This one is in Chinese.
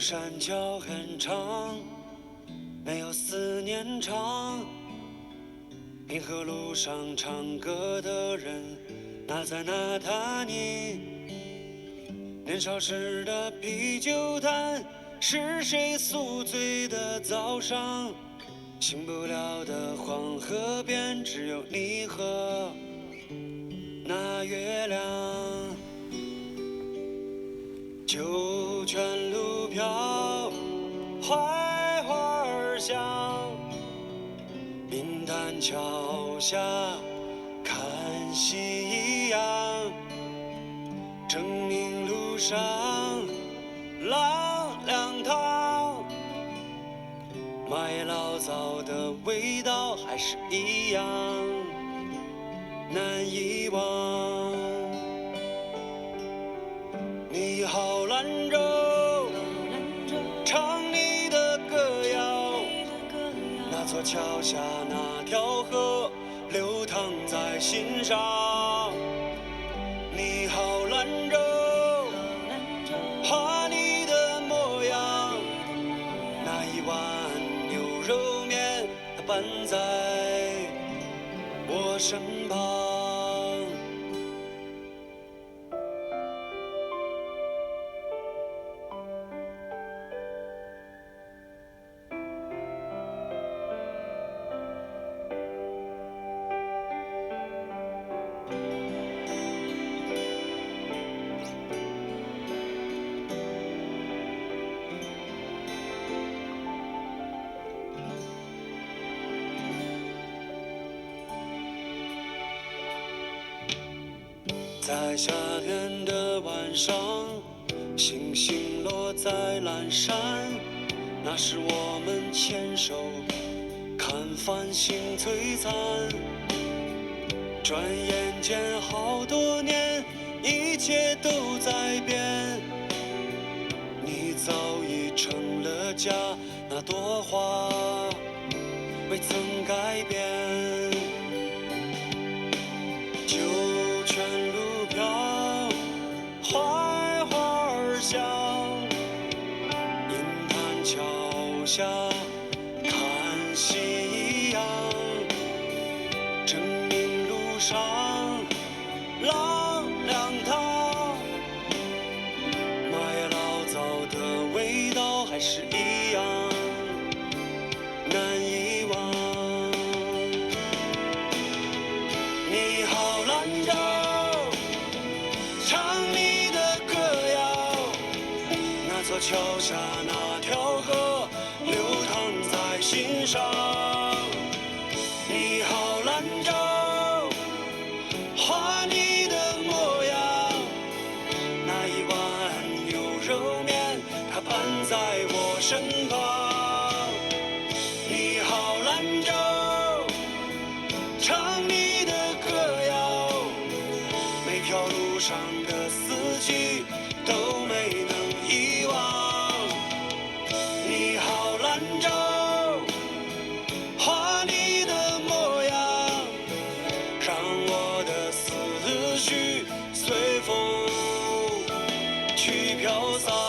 山桥很长，没有思念长。平和路上唱歌的人，那在那他你？年少时的啤酒摊，是谁宿醉的早上？醒不了的黄河边，只有你和那月亮。九泉路飘，槐花儿香。冰潭桥下看夕阳，证明路上浪两趟，卖醪糟的味道还是一样难遗忘。你好兰州，唱你的歌谣，那座桥下那条河流淌在心上。你好兰州，画你的模样，那一碗牛肉面它伴在我身旁。在夏天的晚上，星星落在蓝山，那时我们牵手看繁星璀璨。转眼间好多年，一切都在变，你早已成了家，那朵花未曾改变。九泉路飘，槐花儿香。银潭桥下看夕阳，证明路上浪两趟，卖醪糟的味道还是一样难遗忘。你好兰州，唱你的歌谣，那座桥下那条河流淌在心上。你好兰州，画你的模样，那一碗牛肉面它伴在我身旁。你好兰州，唱你的歌谣，每条路上的四季都没能遗忘。你好兰州，画你的模样，让我的思绪随风去飘散。